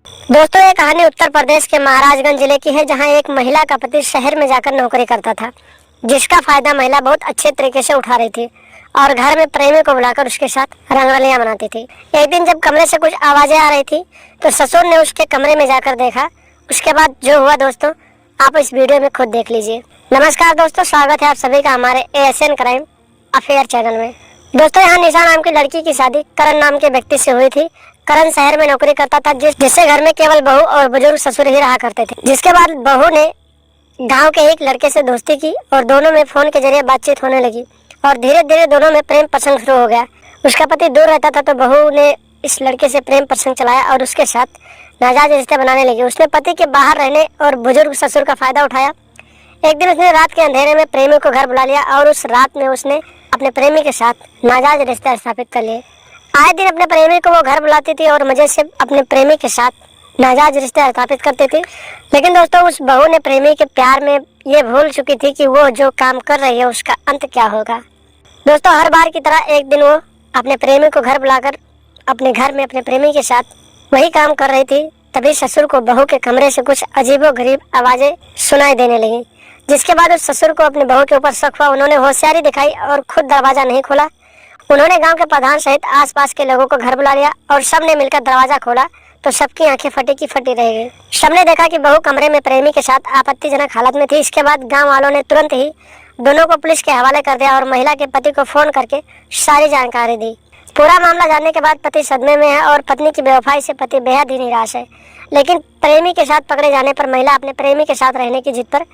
दोस्तों, ये कहानी उत्तर प्रदेश के महाराजगंज जिले की है, जहां एक महिला का पति शहर में जाकर नौकरी करता था, जिसका फायदा महिला बहुत अच्छे तरीके से उठा रही थी और घर में प्रेमी को बुलाकर उसके साथ रंगरलियां मनाती थी। एक दिन जब कमरे से कुछ आवाजें आ रही थी तो ससुर ने उसके कमरे में जाकर देखा। उसके बाद जो हुआ दोस्तों, आप इस वीडियो में खुद देख लीजिए। नमस्कार दोस्तों, स्वागत है आप सभी का हमारे ASN क्राइम अफेयर चैनल में। दोस्तों, यहाँ निशा नाम की लड़की की शादी करण नाम के व्यक्ति से हुई थी। करण शहर में नौकरी करता था, जिससे घर में केवल बहू और बुजुर्ग ससुर ही रहा करते थे। जिसके बाद बहू ने गांव के एक लड़के से दोस्ती की और दोनों में फोन के जरिए बातचीत होने लगी और धीरे धीरे दोनों में प्रेम प्रसंग शुरू हो गया। उसका पति दूर रहता था तो बहू ने इस लड़के से प्रेम प्रसंग चलाया और उसके साथ नाजायज रिश्ते बनाने लगी। उसने पति के बाहर रहने और बुजुर्ग ससुर का फायदा उठाया। एक दिन उसने रात के अंधेरे में प्रेमी को घर बुला लिया और उस रात में उसने अपने प्रेमी के साथ नाजायज रिश्ते स्थापित कर लिए। आए दिन अपने प्रेमी को वो घर बुलाती थी और मजे से अपने प्रेमी के साथ नाजायज रिश्ते स्थापित करती थी। लेकिन दोस्तों, उस बहू ने प्रेमी के प्यार में ये भूल चुकी थी कि वो जो काम कर रही है उसका अंत क्या होगा। दोस्तों, हर बार की तरह एक दिन वो अपने प्रेमी को घर बुलाकर अपने घर में अपने प्रेमी के साथ वही काम कर रही थी। तभी ससुर को बहू के कमरे से कुछ अजीबोगरीब आवाजें सुनाई देने लगी, जिसके बाद उस ससुर को अपने बहू के ऊपर शक हुआ। उन्होंने होशियारी दिखाई और खुद दरवाजा नहीं खोला। उन्होंने गांव के प्रधान सहित आसपास के लोगों को घर बुला लिया और सबने मिलकर दरवाजा खोला तो सबकी आंखें फटी की फटी रह गई। सबने देखा कि बहू कमरे में प्रेमी के साथ आपत्तिजनक हालत में थी। इसके बाद गांव वालों ने तुरंत ही दोनों को पुलिस के हवाले कर दिया और महिला के पति को फोन करके सारी जानकारी दी। पूरा मामला जानने के बाद पति सदमे में है और पत्नी की बेवफाई से पति बेहद ही निराश है। लेकिन प्रेमी के साथ पकड़े जाने पर महिला अपने प्रेमी के साथ रहने की जिद पर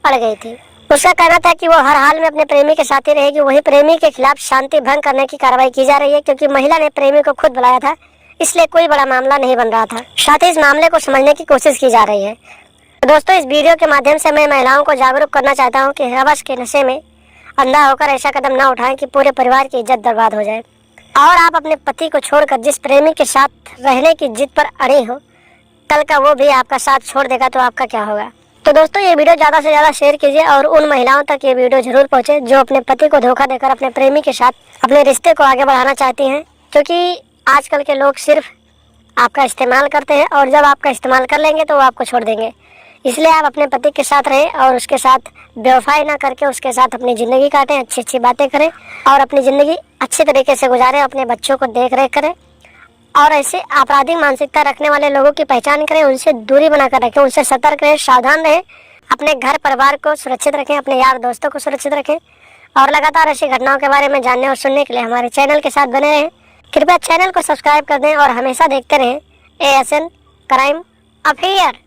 अड़ गई थी। उसका कहना था कि वो हर हाल में अपने प्रेमी के साथ ही रहेगी। वही प्रेमी के खिलाफ शांति भंग करने की कार्रवाई की जा रही है, क्योंकि महिला ने प्रेमी को खुद बुलाया था, इसलिए कोई बड़ा मामला नहीं बन रहा था। साथ ही इस मामले को समझने की कोशिश की जा रही है। तो दोस्तों, इस वीडियो के माध्यम से मैं महिलाओं को जागरूक करना चाहता हूँ कि हवस के नशे में अंधा होकर ऐसा कदम न उठाएं कि पूरे परिवार की इज्जत बर्बाद हो जाए। और आप अपने पति को छोड़कर जिस प्रेमी के साथ रहने की जिद पर अड़ी हो, कल का वो भी आपका साथ छोड़ देगा तो आपका क्या होगा। तो दोस्तों, ये वीडियो ज़्यादा से ज़्यादा शेयर कीजिए और उन महिलाओं तक ये वीडियो जरूर पहुंचे जो अपने पति को धोखा देकर अपने प्रेमी के साथ अपने रिश्ते को आगे बढ़ाना चाहती हैं। क्योंकि आजकल के लोग सिर्फ आपका इस्तेमाल करते हैं और जब आपका इस्तेमाल कर लेंगे तो वो आपको छोड़ देंगे। इसलिए आप अपने पति के साथ रहें और उसके साथ बेवफाई ना करके उसके साथ अपनी ज़िंदगी काटें, अच्छी अच्छी बातें करें और अपनी ज़िंदगी अच्छे तरीके से गुजारें। अपने बच्चों को देख रेख करें और ऐसे आपराधिक मानसिकता रखने वाले लोगों की पहचान करें, उनसे दूरी बनाकर रखें, उनसे सतर्क रहें, सावधान रहें। अपने घर परिवार को सुरक्षित रखें, अपने यार दोस्तों को सुरक्षित रखें और लगातार ऐसी घटनाओं के बारे में जानने और सुनने के लिए हमारे चैनल के साथ बने रहें। कृपया चैनल को सब्सक्राइब कर दें और हमेशा देखते रहें ASN क्राइम अफेयर।